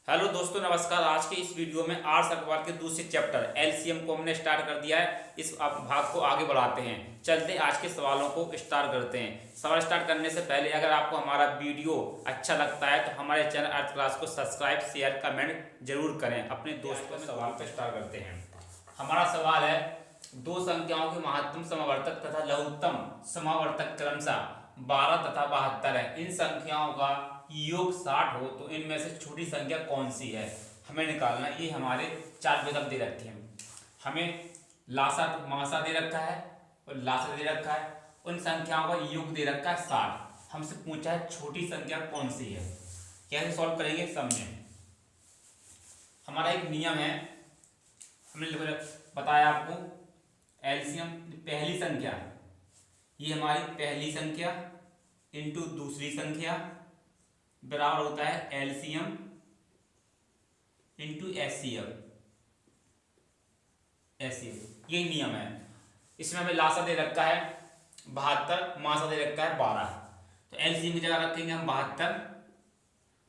Hello दोस्तों, नमस्कार। आज के इस वीडियो में आर्ट्स अखबार के दूसरे चैप्टर एलसीएम को हमने स्टार्ट कर दिया है। इस भाग को आगे बढ़ाते हैं। चलते आज के सवालों को स्टार्ट करते हैं। सवाल स्टार्ट करने से पहले अगर आपको हमारा वीडियो अच्छा लगता है तो हमारे चैनल अर्थ क्लास को सब्सक्राइब, शेयर, कमेंट जरूर करें। अपने दोस्तों में सवाल पर स्टार्ट करते हैं। हमारा सवाल है, दो संख्याओं के महत्तम समावर्तक तथा लघुत्तम समावर्तक क्रमशः 12 तथा 72 है। इन संख्याओं का योग 60 हो तो इनमें से छोटी संख्या कौन सी है, हमें निकालना। ये हमारे चार विकल्प दे रखे हैं। हमें लासा मासा दे रखा है और लासा दे रखा है। उन संख्याओं का योग दे रखा है 60। हमसे पूछा है छोटी संख्या कौन सी है। कैसे सॉल्व करेंगे समझें। हमारा एक नियम है, हमने बताया आपको। एलसीएम पहली संख्या, ये हमारी पहली संख्या इंटू दूसरी संख्या बराबर होता है एलसीएम इंटू एचसीएफ। ये नियम है। इसमें हमें लासा दे रखा है 72, मासा दे रखा है 12। तो एलसीएम की जगह रखेंगे हम 72,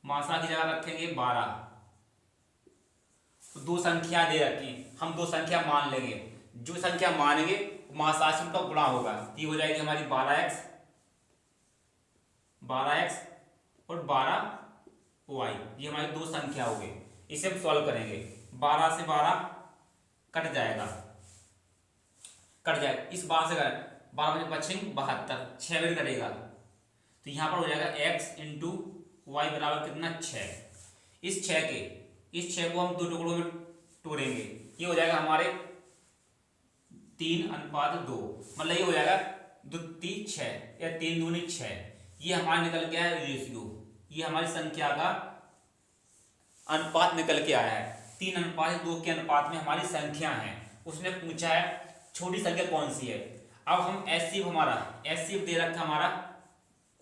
मासा की जगह रखेंगे 12। तो दो संख्या दे रखी, हम दो संख्या मान लेंगे। जो संख्या मानेंगे मासा से उनका गुणा होगा। ये हो जाएगी हमारी 12x और 12y। ये हमारी दो संख्या हो गई। इसे हम सॉल्व करेंगे। 12 से 12 कट जाएगा। इस 12 से 12 में बचेंगे 72, 6 में कटेगा। तो यहां पर हो जाएगा x इंटू वाई बराबर कितना 6। इस 6 को हम दो टुकड़ों में तोड़ेंगे। ये हो जाएगा हमारे 3:2, मतलब ये हो जाएगा 2 3 6 या 3 दूनी 6। ये हमारा निकल के आया रेशियो। ये हमारी संख्या का अनुपात निकल के आया है। 3:2 के अनुपात में हमारी संख्या है। उसने पूछा है छोटी संख्या कौन सी है। अब हम एचसीएफ दे रखा हमारा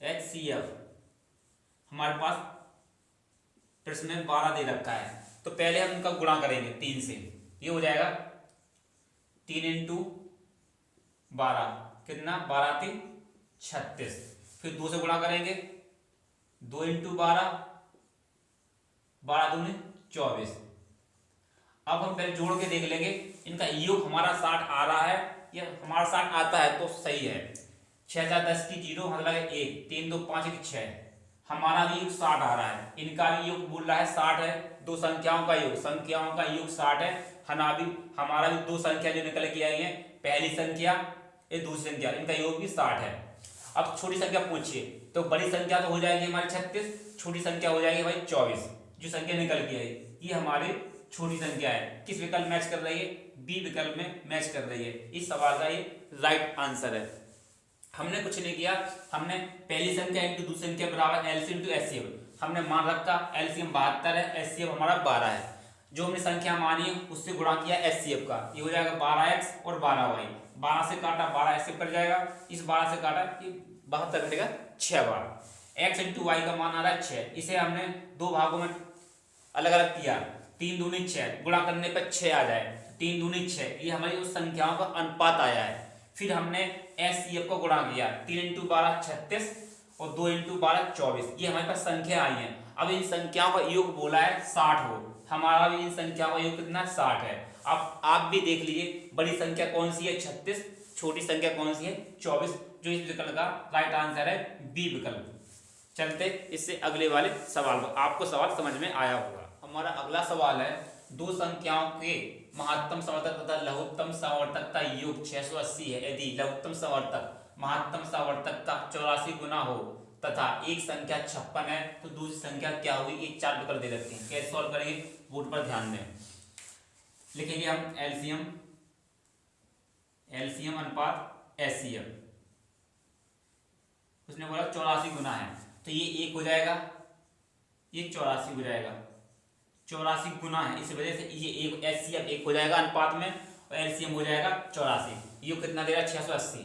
एचसीएफ हमारे पास प्रश्न में 12 दे रखा है। तो पहले हम उनका गुणा करेंगे 3 से। ये हो जाएगा 3 इंटू 12 कितना 12 3 36। फिर 2 से गुणा करेंगे 2 इंटू 12, 12 दूनी 24। अब हम पहले जोड़ के देख लेंगे इनका योग हमारा 60 आ रहा है या हमारा 60 आता है तो सही है। 6 4 10 की 0 मतलब 1, 3 2 5 की 6। हमारा भी योग 60 आ रहा है, इनका भी योग बोल रहा है 60 है। दो संख्याओं का योग 60 है। हमारा भी दो संख्या जो निकल के आई है, पहली संख्या ये दूसरी संख्या, इनका योग भी 60 है। अब छोटी संख्या पूछिए तो बड़ी संख्या तो हो जाएगी हमारी 36, छोटी संख्या हो जाएगी भाई 24। जो संख्या निकल के आई ये हमारी छोटी संख्या है। किस विकल्प मैच कर रही है? बी विकल्प में मैच कर रही है। इस सवाल का ये राइट आंसर है। हमने कुछ नहीं किया, हमने पहली संख्या इंटू दूसरी संख्या बराबर एलसीएम इंटू एचसीएफ हमने मान रखा। एलसीएम 72 है, एचसीएफ हमारा 12 है। जो हमने संख्या मानी है उससे गुणा किया एचसीएफ का। ये हो जाएगा 12x और 12y। 12 से काटा 12 ऐसे कट जाएगा। इस 12 से काटा ये 72 कटेगा 6 बार। x इंटू वाई का मान आ रहा है 6। इसे हमने दो भागों में अलग अलग किया। 3 दूनी 6 गुणा करने पर 6 आ जाए। 3 दूनी 6 ये हमारी उस संख्याओं का अनुपात आया है। फिर हमने एचसीएफ को गुणा किया। 3 इंटू 12 36 और 2 इंटू 12 24। ये हमारे पास संख्या आई है। अब इन संख्याओं का योग बोला है 60 हो। हमारा भी इन संख्याओं का योग कितना 60 है। अब आप भी देख लीजिए बड़ी संख्या कौन सी है 36, छोटी संख्या कौन सी है 24। जो इस विकल्प का राइट आंसर है बी विकल्प। चलते इससे अगले वाले सवाल पर। आपको सवाल समझ में आया होगा। हमारा अगला सवाल है, दो संख्याओं के महत्तम समवर्तक तथा लघुत्तम समवर्तक का योग 680 है। यदि लघुत्तम समवर्तक महत्तम समवर्तक का 84 गुना हो तथा एक संख्या 56 है तो दूसरी संख्या क्या होगी। एक चार विकल्प दे रखे हैं। कैसे सॉल्व करेंगे बोर्ड पर ध्यान दें। लिखेंगे हम एलसीएम अनुपात एचसीएफ। उसने बोला 84 गुना है तो ये 1 हो जाएगा, ये 84 हो जाएगा। 84 गुना है इस वजह से ये एक एचसीएफ 1 हो जाएगा अनुपात में और एलसीएम हो जाएगा 84। ये कितना दे रहा है 680।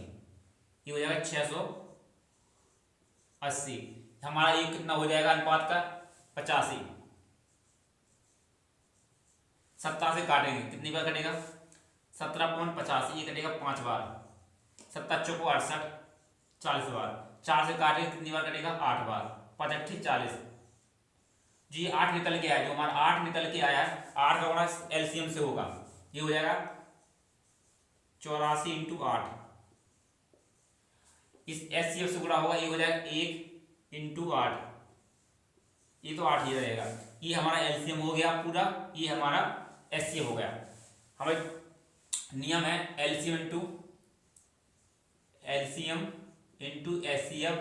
ये हो जाएगा 680। हमारा ये कितना हो जाएगा अनुपात का 85। 17 से काटेंगे कितनी बार कटेगा 17.85। ये कटेगा 5 बार। 7 चौको 68 40 बार। 4 से काटेंगे कितनी बार कटेगा 8 बार। 5 8 40। जो ये 8 निकल के आया, जो हमारा 8 निकल के आया, 8 का गुणा एलसीएम से होगा, ये हो जाएगा 84 इंटू 8, इस एचसीएफ से गुणा होगा, ये हो जाएगा 1 इंटू 8, ये तो 8 ही रहेगा। ये हमारा एलसीएम हो गया पूरा, ये हमारा एचसीएफ हो गया। हमें नियम है एलसीएम इंटू एचसीएफ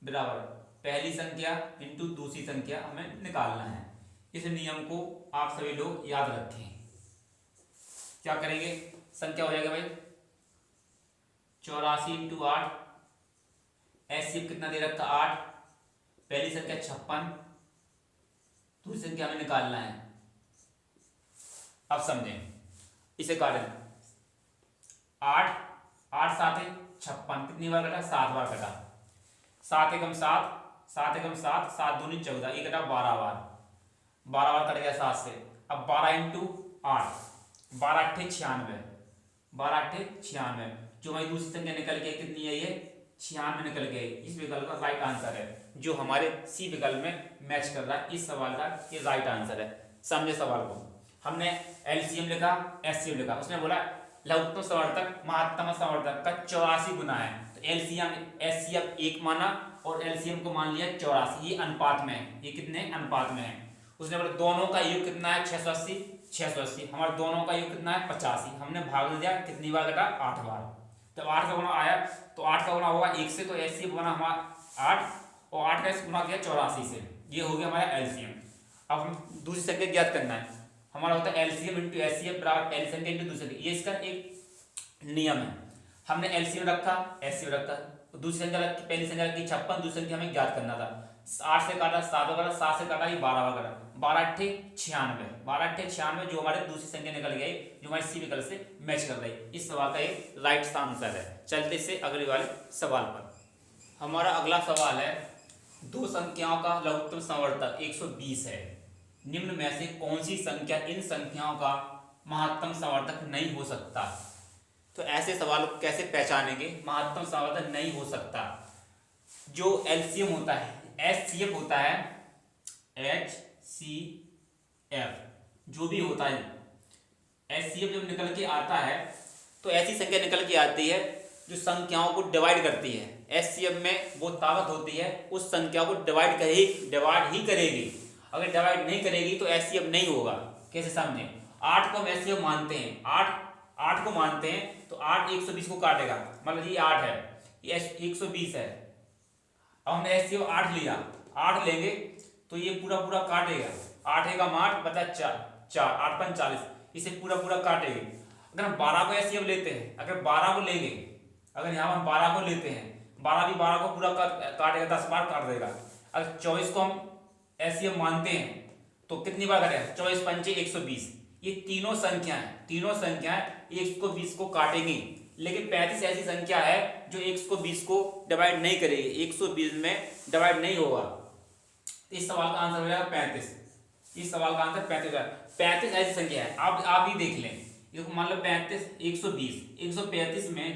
बराबर पहली संख्या इंटू दूसरी संख्या हमें निकालना है। इस नियम को आप सभी लोग याद रखें। क्या करेंगे, संख्या हो जाएगा भाई 84 इंटू 8, एचसीएफ कितना दे रखा 8, पहली संख्या 56, दूसरी संख्या हमें निकालना है। अब समझें, इसे काटें, 8 8 7 56, कितनी बार कटा, 7 बार कटा, 7 एकम 7, 7 एकम 7, 7 दूनी 14, ये कटा 12 बार, 12 बार कट गया 7 से। अब 12 इंटू 8, 12 8 96, 12 8 96, जो हमारी दूसरी संख्या निकल गई कितनी है, ये 96 निकल गई। इस विकल्प का राइट आंसर है, जो हमारे सी विकल्प में मैच कर रहा है। इस सवाल का ये राइट आंसर है। समझे सवाल को, हमने एलसीएम लिखा, एचसीएफ लिखा, उसने बोला लघुत्तम संवर्धक महत्तम संवर्धक का 84 गुना है, तो एलसीएम एचसीएफ 1 माना और एलसीएम को मान लिया 84, ये अनुपात में है, ये कितने अनुपात में है। उसने बोला दोनों का योग कितना है 680, 680, हमारे दोनों का योग कितना है 85, हमने भाग दिया, कितनी बार कटा 8 बार। जब 8 का गुना आया तो 8 का गुना होगा 1 से, तो एचसीएफ बना हमारा 8 और 8 का गुना किया 84 से, ये हो गया हमारा एलसीएम। अब हम दूसरी संख्या ज्ञात करना है, हमारा होता है एलसीएम इंटू एचसीएफ बराबर पहली संख्या इंटू दूसरी संख्या, ये इसका एक नियम है। हमने एलसीएम रखा, एचसीएफ रखा, दूसरी संख्या रखी, पहली संख्या रखी 56, दूसरी संख्या हमें ज्ञात करना था। 8 से काटा 7 बार, 7 से काटा ये 12 बार काटा, 12 8 96, 12 8 96, जो हमारे दूसरी संख्या निकल गई, जो हमारे सी विकल्प से मैच कर रही। इस सवाल का एक राइट आंसर है। चलते से अगले वाले सवाल पर। हमारा अगला सवाल है, दो संख्याओं का लघुत्तम संवर्धक 120 है, निम्न में से कौन सी संख्या इन संख्याओं का महत्तम संवर्धक नहीं हो सकता। तो ऐसे सवालों को कैसे पहचानेंगे, महत्तम संवर्धक नहीं हो सकता। जो एलसीएम होता है, एचसीएफ होता है, एचसीएफ जो भी होता है, एचसीएफ जब निकल के आता है तो ऐसी संख्या निकल के आती है जो संख्याओं को डिवाइड करती है। एचसीएफ में वो ताकत होती है उस संख्या को डिवाइड ही करेगी। अगर डिवाइड नहीं करेगी तो एचसीएफ नहीं होगा। कैसे समझे, 8 को हम एचसीएफ मानते हैं, 8 को मानते हैं, तो 8 120 को काटेगा, मतलब ये 8 है, ये 120 है। अब हमने एचसीएफ 8 लिया, 8 लेंगे तो ये पूरा पूरा काटेगा, 8 एकम 8 बचा 4, 8 5 40, इसे पूरा पूरा काटेगी। अगर हम 12 को एचसीएफ लेते हैं, अगर 12 को लेंगे, अगर यहाँ हम 12 को लेते हैं, 12 भी 12 को पूरा काटेगा, 10 बार काट देगा। अगर 24 को हम एचसीएफ मानते हैं तो कितनी बार कटेगा, 24 पंचे 120। ये तीनों संख्याएं 120 को काटेंगी, लेकिन 35 ऐसी संख्या है जो 120 को डिवाइड नहीं करेगी, 120 में डिवाइड नहीं होगा। इस सवाल का आंसर हो जाएगा 35। इस सवाल का आंसर 35 हो जाएगा। 35 ऐसी संख्या है, आप ही देख लें, मान लो 35 120, 135 में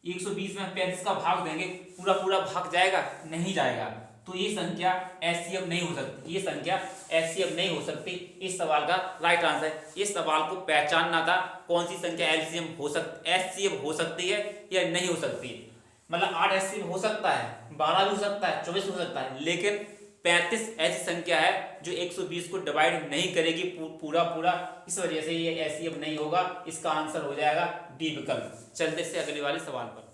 120 में 35 का भाग देंगे, पूरा पूरा भाग जाएगा, नहीं जाएगा, तो ये संख्या एचसीएफ नहीं हो सकती, ये संख्या एचसीएफ नहीं हो सकती। इस सवाल का राइट आंसर। इस सवाल को पहचानना था, कौन सी संख्या एचसीएफ हो सकती है या नहीं हो सकती। मतलब 8 एचसीएफ हो सकता है, 12 भी हो सकता है, 24 हो सकता है, लेकिन 35 ऐसी संख्या है जो 120 को डिवाइड नहीं करेगी पूरा पूरा, इस वजह से ये एचसीएफ नहीं होगा। इसका आंसर हो जाएगा डी विकल्प। चलते से अगले वाले सवाल पर।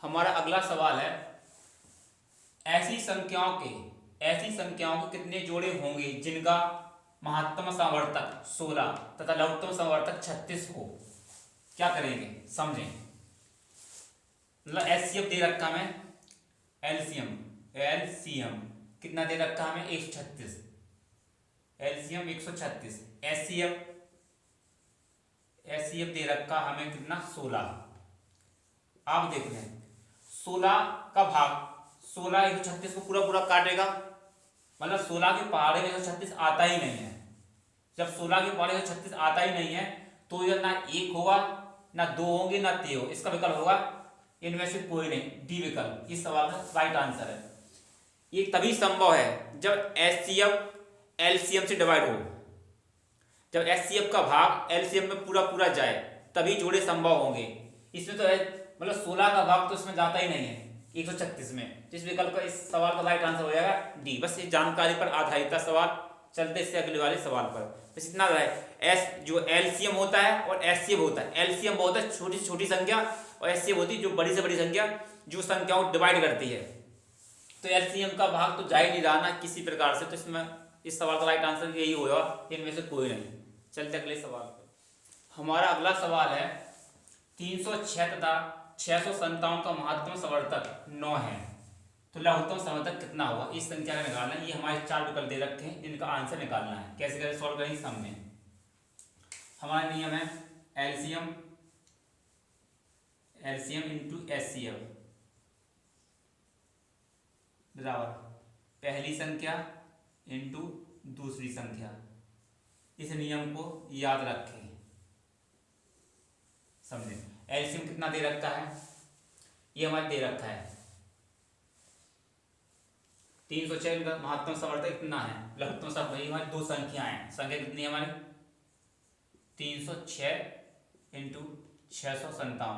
हमारा अगला सवाल है, ऐसी संख्याओं के कितने जोड़े होंगे जिनका महत्तम संवर्धक 16 तथा लघुत्तम संवर्धक 36 हो। क्या करेंगे समझें, मतलब एचसीएफ दे रखा हमें, एलसीएम कितना दे रखा हमें 136, एलसीएम 136, एचसीएफ दे रखा हमें कितना 16। आप देख लें 16 का भाग 16 136 को पूरा पूरा काटेगा, मतलब 16 के पहाड़े में 136 आता ही नहीं है। जब 16 के पहाड़े में 136 आता ही नहीं है तो यह ना 1 होगा, ना 2 होंगे, ना 3 हो, इसका विकल्प होगा इनमें से कोई नहीं, डी विकल्प। इस सवाल का राइट आंसर है। ये तभी संभव है जब HCF LCM से डिवाइड हो, जब HCF का भाग LCM में पूरा पूरा जाए तभी जोड़े संभव होंगे। इसमें तो मतलब 16 का भाग तो इसमें जाता ही नहीं है 136 में, जिस विकल्प का इस सवाल का राइट आंसर हो जाएगा डी। बस इस जानकारी पर आधारित सवाल। चलते इससे अगले वाले सवाल पर। बस इतना है, एस जो LCM होता है और HCF होता है। LCM होता है छोटी से छोटी संख्या और HCF होती है जो बड़ी से बड़ी संख्या, जो संख्याओं को डिवाइड करती है। तो LCM का भाग तो जा ही नहीं रहा ना किसी प्रकार से, तो इसमें इस सवाल का राइट आंसर यही होगा, इनमें से कोई नहीं। चलते अगले सवाल पर। हमारा अगला सवाल है 306 तथा 657 का महत्तम समर्थक 9 है, तो लघुत्तम समर्थक कितना होगा? इस संख्या का निकालना है। ये हमारे 4 विकल्प दे रखे हैं, इनका आंसर निकालना है। कैसे कैसे सॉल्व करेंगे सामने। हमारा नियम है LCM इंटू HCF बराबर पहली संख्या इंटू दूसरी संख्या। इस नियम को याद रखें, समझे। LCM कितना दे रखा है, ये हमारे दे रखा है 306 का महत्तम समर्थक कितना है, लघुत्तम समर्थक। ये हमारी दो संख्या है, संख्या कितनी है हमारी 306 इंटू 657,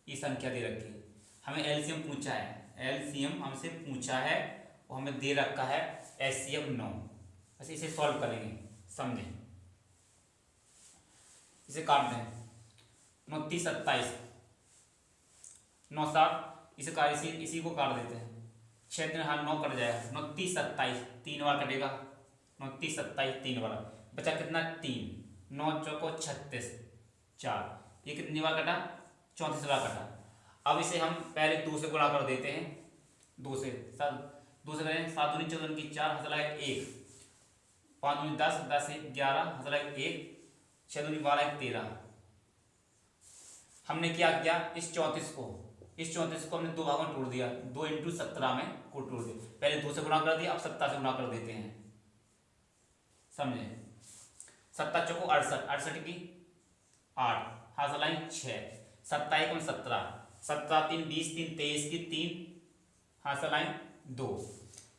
ये संख्या दे रखी है। हमें LCM पूछा है, LCM हमसे पूछा है और हमें दे रखा है HCF 9। बस इसे सॉल्व करेंगे, समझे। इसे काट दें 9 30 27 9 7, इसी को काट देते हैं 6 दिन, हाँ 9 कट जाएगा। 9 30 27 3 बार कटेगा, 9 30 27 3 बार बचा कितना 3, 9 चौको 36 4, ये कितनी बार कटा 34 बार कटा। अब इसे हम पहले 2 से गुणा कर देते हैं, 2 से करें 7 दूनी 14 की 4 हंसला 1, 5 दूनी 10 10 11 हंसला 1, 6 दूनी 12 13। हमने क्या किया, इस 34 को हमने 2 भागों में तोड़ दिया, 2 इंटू 17 में को तोड़ दिया। पहले 2 से गुणा कर दिया, अब 17 से गुणा कर देते हैं, समझे। 17 चौको 68, 68 की 8 हाथ लाइन 6, 27 कम 17, 17 3 20 3 23 की 3 हाथ लाइन 2,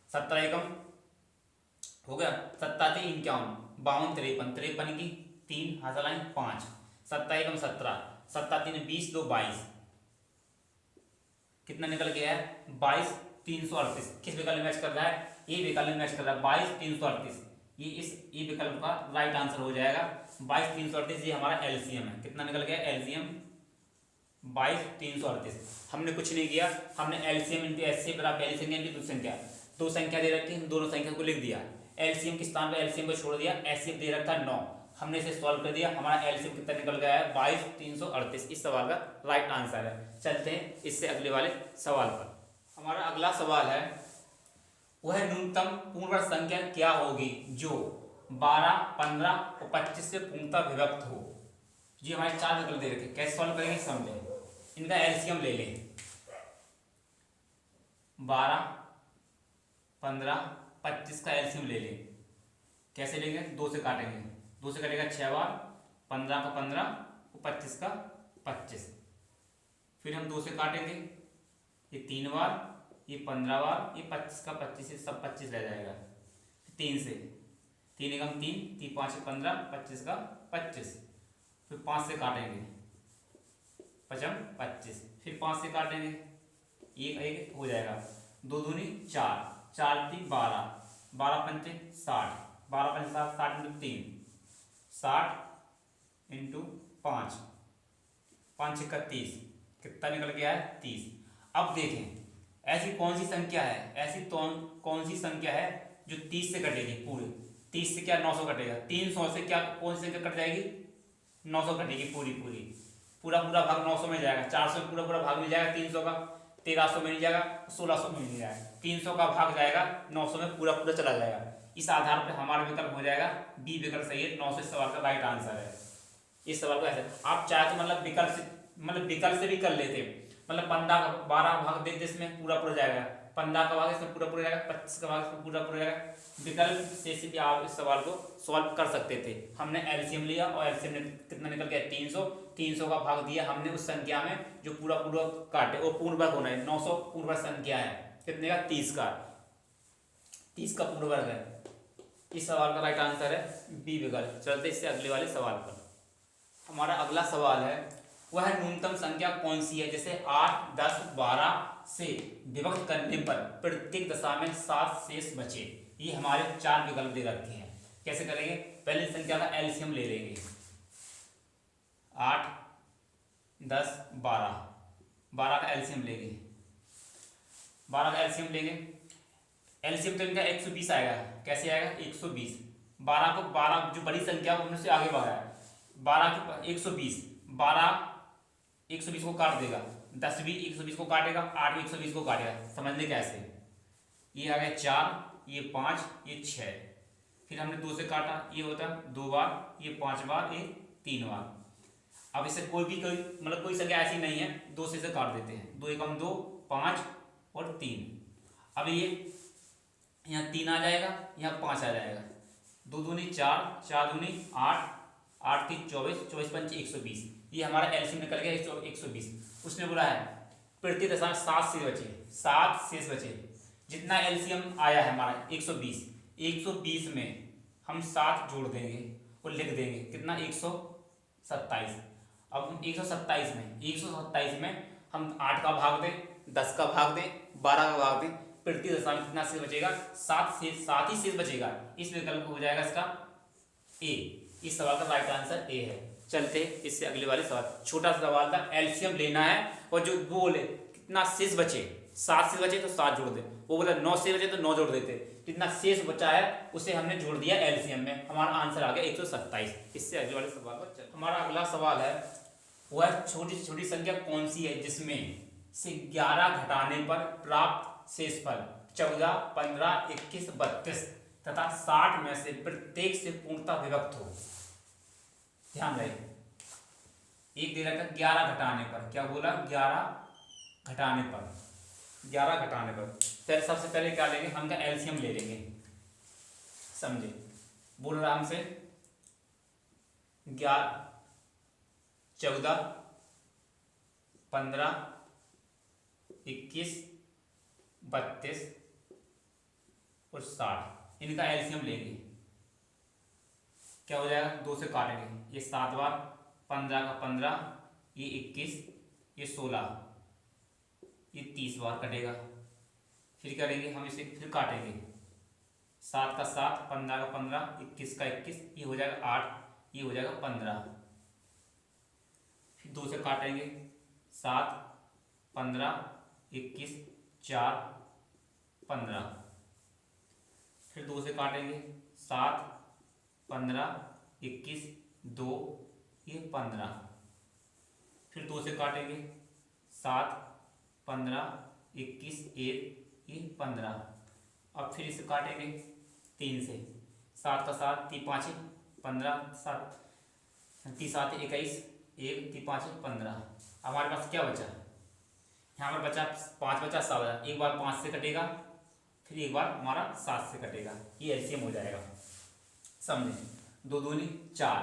17 एकम हो गया, 17 3 51 52 53 53 की 3 हाथ लाइन 5, 17 एकम 17, 17 3 20 2 22, कितना निकल गया है 22 338। किस विकल्प में मैच कर रहा है, ये विकल्प में मैच कर रहा है 22 338। ये विकल्प का राइट आंसर हो जाएगा 22 338। ये हमारा LCM है। कितना निकल गया LCM 22 338। हमने कुछ नहीं किया, हमने LCM इंटू HCF बराबर पहली संख्या इंटू दूसरी संख्या, दो संख्या दे रखी है, दोनों संख्या को लिख दिया। LCM के स्थान पर LCM को छोड़ दिया, HCF दे रखा 9, हमने इसे सॉल्व कर दिया। हमारा LCM कितना निकल गया है 22 338। इस सवाल का राइट आंसर है। चलते हैं इससे अगले वाले सवाल पर। हमारा अगला सवाल है वह न्यूनतम पूर्ण संख्या क्या होगी जो 12 15 और 25 से पूर्णतः विभक्त हो। ये हमारे 4 विकल्प दे रखे, कैसे सॉल्व करेंगे समझे। इनका LCM ले लें, 12 15 25 का LCM ले लें। कैसे लेंगे, 2 से काटेंगे, 2 से कटेगा 6 बार, 15 का 15 और 25 का 25। फिर हम 2 से काटेंगे, ये 3 बार, ये 15 बार, ये 25 का 25, ये सब 25 रह जाएगा। 3 से 3 एकम 3 3 5 15 25 का 25। फिर 5 से काटेंगे 5 25, फिर 5 से काटेंगे, एक हो जाएगा, 2 दूनी 4 4 3 12 12 पंचे 60 12 पंचे 60 60 इंटू 3 60 इंटू 5 5 6 30, कितना निकल गया है 30। अब देखें ऐसी कौन सी संख्या है, ऐसी कौन सी संख्या है जो 30 से कटेगी पूरी। 30 से क्या 900 कटेगा, 300 से क्या कौन सी संख्या कट जाएगी 900 कटेगी पूरी पूरा भाग 900 में जाएगा, 400 में पूरा भाग मिल जाएगा 300 का, 1300 में नहीं जाएगा, 1600 में नहीं जाएगा, 300 का भाग जाएगा 900 में पूरा चला जाएगा। इस आधार पर हमारा विकल्प हो जाएगा बी विकल्प सही है। 900 सवाल का राइट आंसर है। इस सवाल का ऐसे आप चाहे तो मतलब विकल्प से भी कर लेते, मतलब 15 12 भाग देते, इसमें पूरा जाएगा, 15 का भाग इसमें पूरा जाएगा, 25 का भाग इसमें पूरा जाएगा। विकल्प से भी आप इस सवाल को सॉल्व कर सकते थे। हमने LCM लिया और LCM ने कितना निकल गया 300 का भाग दिया हमने उस संख्या में जो पूरा काटे, वो पूर्ण वर्ग होना है। 900 पूर्ण वर्ग संख्या है, कितने का? 30 का। 30 का पूर्ण वर्ग है। इस सवाल का राइट आंसर है बी विकल्प। चलते इससे अगले वाले सवाल पर। हमारा अगला सवाल है वह न्यूनतम संख्या कौन सी है जैसे 8, 10, 12 से विभक्त करने पर प्रत्येक दशा में 7 शेष बचे। ये हमारे 4 विकल्प दे रखे हैं। कैसे करेंगे? पहले संख्या का एलसीएम ले लेंगे। 8, 10, 12 का एलसीएम लेंगे। 12 का एलसीएम लेंगे। एलसीएम तो इनका 120 आएगा। कैसे आएगा? 120। 12 को 12 जो बड़ी संख्या हमने से आगे बढ़ाया, 12 की 120, 12 120 को काट देगा, 10 भी 120 को काटेगा, 8 भी 120 को काटेगा। समझने कैसे? ये आ गया 4, ये 5, ये 6। फिर हमने 2 से काटा, ये होता है 2 बार, ये 5 बार, ये 3 बार। अब इससे कोई मतलब कोई संख्या ऐसी नहीं है 2 से काट देते हैं। 2 एकम 2, 5 और 3। अब ये यहाँ 3 आ जाएगा, यहाँ 5 आ जाएगा। 2 दूनी 4, 4 दूनी 8, 8 3 24, 24 पंच 120। ये हमारा एलसीएम निकल गया 120। उसने बोला है प्रति दशा 7 शेष बचे, 7 शेष बचे। जितना एलसीएम आया है हमारा 120, 120 में हम 7 जोड़ देंगे और लिख देंगे कितना? 127। अब हम 127 में हम 8 का भाग दें, 10 का भाग दें, 12 का भाग दें, प्रति दशा में कितना शेष बचेगा? 7 ही शेष बचेगा। इस विकल्प हो जाएगा इसका ए। इस सवाल का राइट आंसर ए है। चलते इससे अगले वाले सवाल। छोटा सा सवाल था, एलसीएम लेना है और जो बोले कितना शेष बचे, 7 शेष बचे तो 7 जोड़ दे। वो बोला 9 शेष बचे तो 9 जोड़ देते। कितना शेष बचा है उसे हमने जोड़ दिया एलसीएम में। हमारा आंसर आ गया 127। इससे अगले वाले सवाल पर चलते। हमारा अगला सवाल है वह छोटी से छोटी संख्या कौन सी है जिसमें से 11 घटाने पर प्राप्त शेषफल 14, 15, 21, 32 तथा 60 में से प्रत्येक से पूर्णतः विभक्त हो। ध्यान रहे, एक दे रखा 11 घटाने पर। क्या बोला? 11 घटाने पर। 11 घटाने पर फिर सबसे पहले क्या लेंगे? हम का एलसीएम ले लेंगे। समझे? बोल रहा हमसे 11, 14, 15, 21, 32 और 60। इनका एलसीएम लेंगे। क्या हो जाएगा? 2 से काटेंगे, ये 7 बार, 15 का 15, ये 21, ये 16, ये 30 बार कटेगा। फिर करेंगे हम इसे, फिर काटेंगे 7 का 7, 15 का 15, 21 का 21, ये हो जाएगा 8, ये हो जाएगा 15। फिर 2 से काटेंगे 7, 15, 21, 4, 15। फिर 2 से काटेंगे 7, 15, 21, 2, ये 15। फिर 2 से काटेंगे 7, 15, 21, 1, ये 15। अब फिर इसे काटेंगे 3 से। 7 का 7, 3 5 15, 7 3 7 21, 1 3 5 15। हमारे पास क्या बचा? यहाँ पर बचा 5 बचा, 7 बचा। एक बार 5 से कटेगा, फिर एक बार हमारा 7 से कटेगा। ये एलसीएम हो जाएगा। समझे? 2 दूनी 4,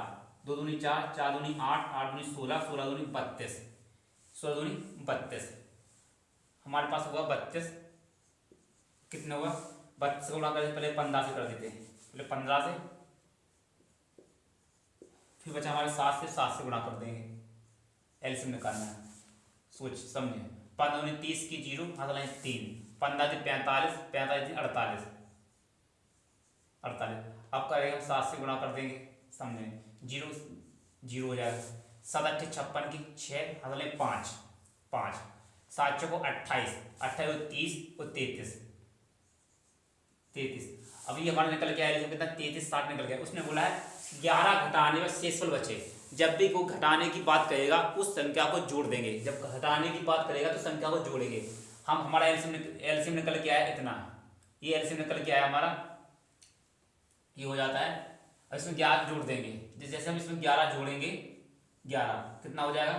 2 दूनी 4, 4 दूनी 8, 8 दूनी 16, 16 दूनी 32, 16 दूनी 32। हमारे पास हुआ 32। कितना हुआ? 32 से गुणा करते, पहले 15 से कर देते हैं। पहले 15 से, फिर बचा हमारे 7 से, 7 से गुणा कर देंगे। एलसीएम निकालना है। सोच समझे? 15 दूनी 30 की 0, हाथ लाइन 3, 15 से 45, 45 से 48, 48। अब करेंगे हम 7 से गुणा कर देंगे। समझे? 0 0 हो जाएगा। 7 8 56 की 6, हाथ लाइन 5, 5, 7 चौको 28, 28 और 30 और 33, 33। अभी हमारा निकल गया है कितना? 33, 60 निकल गया। उसने बोला है 11 घटाने में शेषफल बचे। जब भी वो घटाने की बात करेगा उस संख्या को जोड़ देंगे। जब घटाने की बात करेगा तो संख्या को जोड़ेंगे हम। हमारा एलसीएम निकल के आया इतना। ये एलसीएम निकल के आया हमारा, ये हो जाता है। और इसमें 11 जोड़ देंगे। जैसे हम इसमें 11 जोड़ेंगे, 11 कितना हो जाएगा?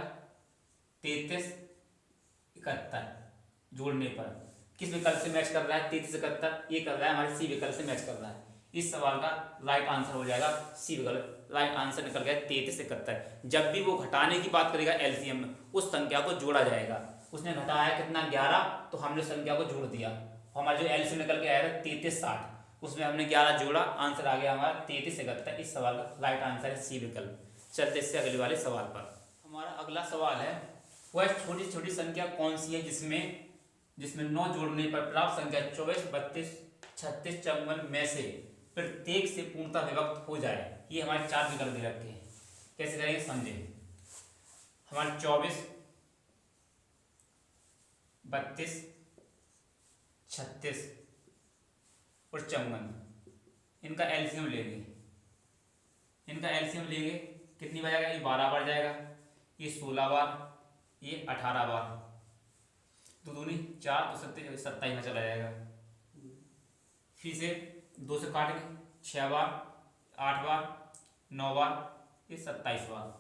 33, 71। जोड़ने पर किस विकल्प से मैच कर रहा है? 33, 71 ये कर रहा है हमारे सी विकल्प से मैच कर रहा है। इस सवाल का राइट आंसर हो जाएगा सी विकल्प। राइट आंसर निकल गया 33, 71। जब भी वो घटाने की बात करेगा एलसीएम में, उस संख्या को जोड़ा जाएगा। उसने घटाया कितना? 11, तो हमने संख्या को जोड़ दिया। हमारा जो एलसीएम निकल के आया था 3360, उसमें हमने 11 जोड़ा, आंसर आ गया हमारा 3371। इस सवाल का राइट आंसर है सी विकल्प। चलते इससे अगले वाले सवाल पर। हमारा अगला सवाल है, वह छोटी छोटी संख्या कौन सी है जिसमें 9 जोड़ने पर प्राप्त संख्या 24, 32, 36, 54 में से प्रत्येक से पूर्णतः विभक्त हो जाए। ये हमारे 4 विकल्प दे रखे हैं, कैसे करेंगे समझे। हमारे 24, 32, 36 और 54, इनका एलसीएम लेंगे। कितनी बार जाएगा, ये 12 बार जाएगा, ये 16 बार, ये 18 बार, तो दूनी 4 तो 27 में चला जाएगा। फिर से 2 से काट के 6 बार, 8 बार, 9 बार, ये 27 बार।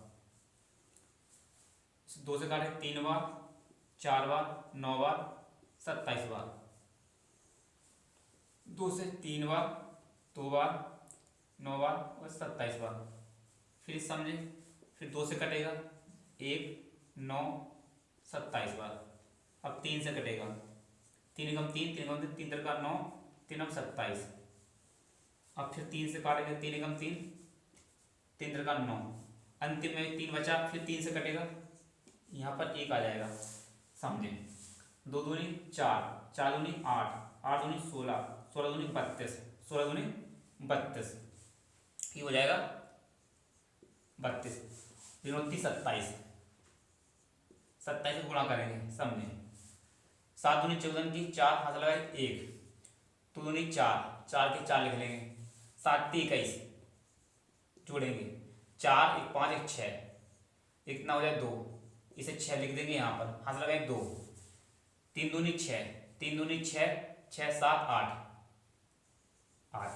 2 से काटे 3 बार, 4 बार, 9 बार, 27 बार। 2 से 3 बार, 2 बार, 9 बार और 27 बार। फिर समझे, फिर 2 से कटेगा 1, 9, 27 बार। अब 3 से कटेगा, 3 कम 3, 3 कम 3, 3 का 9, 3 27। अब फिर 3 से काटेगा, 3 कम 3, 3 का 9, अंतिम में 3 बचा। फिर 3 से कटेगा, यहाँ पर 1 आ जाएगा, समझे। 2 दूनी 4, 4 दूनी 8, 8 दूनी 16, 16 दूनी 32, 16 दूनी 32, ये हो जाएगा 32, 27, 27 को गुणा करेंगे, समझे। 7 दूनी 14 की 4, हाथ लगाए 1, 2 दूनी 4, 4 के 4 लिख लेंगे, 7 × 21 जोड़ेंगे, 4, 1 5, 1 6, इतना हो जाए 2, इसे 6 लिख देंगे यहाँ पर, हाथ लगाए 2, 3 दूनी 6, 3 दूनी 6, 6 7 8, 8।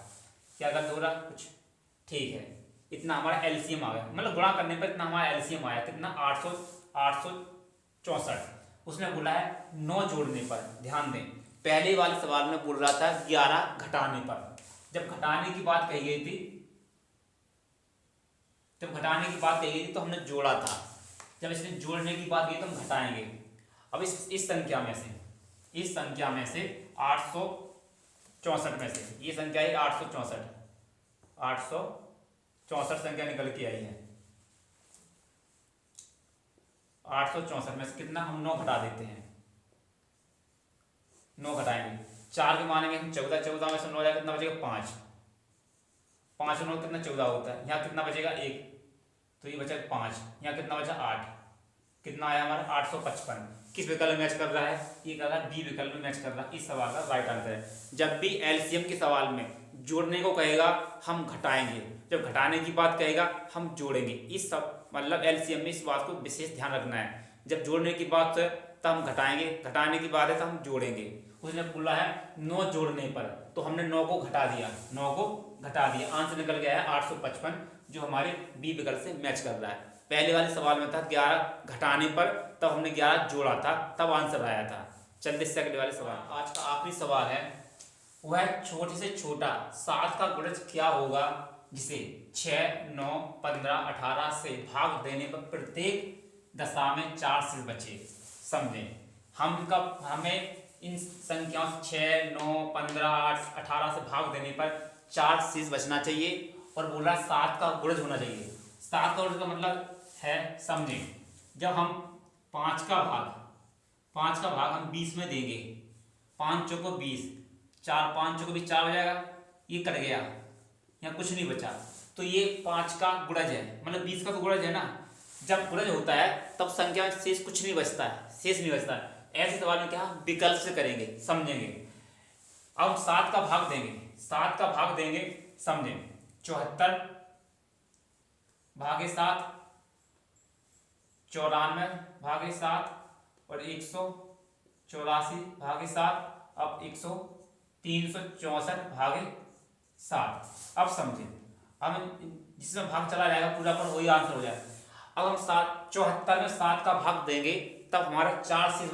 क्या गलत हो रहा कुछ, ठीक है। इतना हमारा एलसीएम आ गया, मतलब गुणा करने पर इतना हमारा एलसीएम आया, कितना 864। उसने बोला है 9 जोड़ने पर। ध्यान दें, पहले वाले सवाल में बोल रहा था 11 घटाने पर। जब घटाने की बात कही गई थी तो हमने जोड़ा था। जब इसने जोड़ने की बात की तो हम घटाएंगे। अब इस संख्या में से 864 में से ये संख्या है 864 संख्या निकल के आई है। 864 में से कितना, हम 9 घटा देते हैं, 9 घटाएंगे। 4 के मानेंगे हम 14, 14 में से 9 जाएगा, कितना बचेगा 5, 5 और 9 कितना 14 होता है। यहाँ कितना बचेगा 1, तो ये बचा 5, यहाँ कितना बचा 8, कितना आया हमारा 855। किस विकल्प में मैच कर रहा है, ये कर रहा है बी विकल्प में मैच कर रहा है। इस सवाल का राइट आंसर है। जब भी एलसीएम के सवाल में जोड़ने को कहेगा हम घटाएंगे, जब घटाने की बात कहेगा हम जोड़ेंगे। इस सब मतलब एलसीएम में इस बात को विशेष ध्यान रखना है। जब जोड़ने की बात है तो हम घटाएंगे, घटाने की बात है तो हम जोड़ेंगे। उसने बोला है 9 जोड़ने पर, तो हमने 9 को घटा दिया, आंसर निकल गया है 855, जो हमारे बी विकल्प से मैच कर रहा है। पहले वाले सवाल में था 11 घटाने पर, तब हमने 11 जोड़ा था, तब आंसर आया था। चलते इससे अगले वाले सवाल। आज का आखिरी सवाल है, वह छोटे से छोटा 7 का गुणज क्या होगा जिसे 6, 9, 15, 18 से भाग देने पर प्रत्येक दशा में 4 शेष बचे। समझें, हमें इन संख्याओं 6, 9, 15, 8, 18 से भाग देने पर 4 शेष बचना चाहिए, और बोला 7 का गुणज होना चाहिए। 7 का गुणज का मतलब है, समझें, जब हम 5 का भाग हम 20 में देंगे, 5 चौको 20, 4 5 चौको 20, 4 हो जाएगा, ये कट गया, यहाँ कुछ नहीं बचा, तो ये 5 का गुणज है, मतलब 20 का तो गुणज है ना। जब गुणज होता है तब संख्या में शेष कुछ नहीं बचता है, ऐसे सवाल में क्या विकल्प से करेंगे, समझेंगे। अब 7 का भाग देंगे, समझें, 74 भागे 7, 94 भागे 7 और 184 भागे 7, अब 364 भागे 7। अब समझें, अब जिसमें भाग चला जाएगा पूरा पर वही आंसर हो जाएगा। अब हम 74 में 7 का भाग देंगे, तब हमारा 4 शेष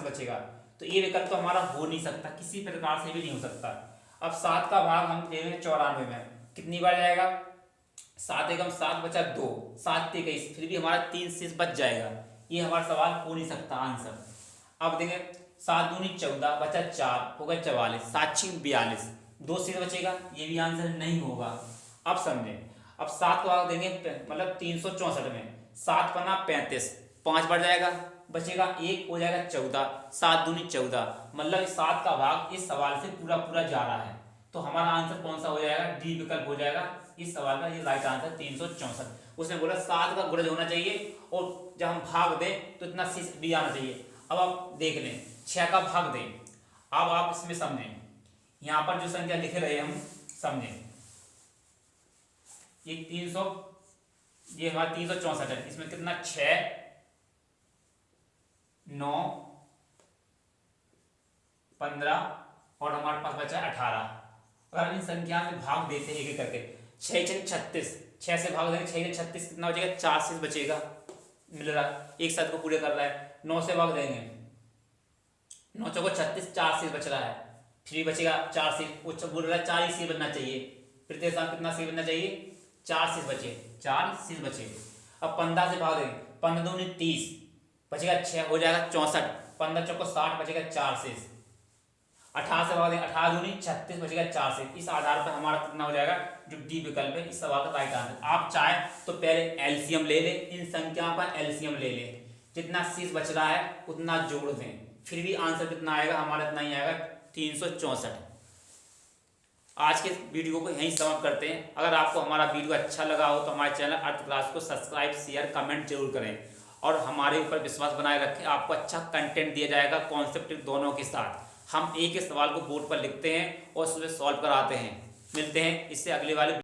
बचेगा, तो ये विकल्प तो हमारा हो नहीं सकता, किसी प्रकार से भी नहीं हो सकता। अब 7 का भाग हम देंगे 94 में, कितनी बार जाएगा, 7 एकम 7 बचा 2, 7 × 23, फिर भी हमारा 3 शेष बच जाएगा। ये हमारा सवाल हो नहीं सकता आंसर। अब देंगे 7 दूनी 14, बचा 4, हो गया 44, 7 6 42, 2 शेष बचेगा, ये भी आंसर नहीं होगा। अब समझे, अब 7 को भाग देंगे मतलब 364 में, 7 पन्ना 35, 5 बढ़ जाएगा, बचेगा 1, हो जाएगा 14, 7 दूनी 14, मतलब इस 7 का भाग इस सवाल से पूरा पूरा जा रहा है। तो हमारा आंसर कौन सा हो जाएगा, डी विकल्प हो जाएगा इस सवाल का, ये राइट आंसर 364। उसने बोला 7 का गुणज होना चाहिए और जब हम भाग दें तो इतना शेष भी आना चाहिए। अब आप देख लें 6 का भाग दें, अब आप इसमें समझें, यहाँ पर जो संख्या लिख रहे हैं हम समझें, ये 300, ये हमारा 364 है, इसमें कितना 6 9 15 और हमारे पास बचा 18। अगर इन संख्या में भाग देते हैं एक एक करके, 6 6 36, 6 से भाग देंगे 6 36, कितना बचेगा, 4 शेष बचेगा, मिल रहा एक साथ को पूरे कर रहा है। 9 से भाग देंगे, 9 चौको 36, 4 शेष बच रहा है, फिर बचेगा 4 शेष, बोल रहा है 4 ही शेष बनना चाहिए, फिर तेरे साथ कितना शेष बनना चाहिए, 4 शेष बचे, 4 शेष बचे। अब 15 से भाग देंगे, 15 दूनी 30, बचेगा 6, हो जाएगा 64, 15 चौको 60, बचेगा 4 शेष। 18 से भाग देंगे, 18 दूनी 36, बचेगा 4 शेष। इस आधार पर हमारा कितना हो जाएगा, जो डी विकल्प है इस सवाल का राइट आंसर। आप चाहे तो पहले एलसीएम ले ले, इन संख्याओं का एलसीएम ले ले, जितना शेष बच रहा है उतना जोड़ दें, फिर भी आंसर कितना आएगा हमारा, इतना ही आएगा 364। आज के वीडियो को यहीं समाप्त करते हैं। अगर आपको हमारा वीडियो अच्छा लगा हो तो हमारे चैनल अर्थ क्लास को सब्सक्राइब शेयर कमेंट जरूर करें और हमारे ऊपर विश्वास बनाए रखें। आपको अच्छा कंटेंट दिया जाएगा कॉन्सेप्ट दोनों के साथ। हम एक ही सवाल को बोर्ड पर लिखते हैं और उसमें सॉल्व कराते हैं। मिलते हैं इससे अगले वाले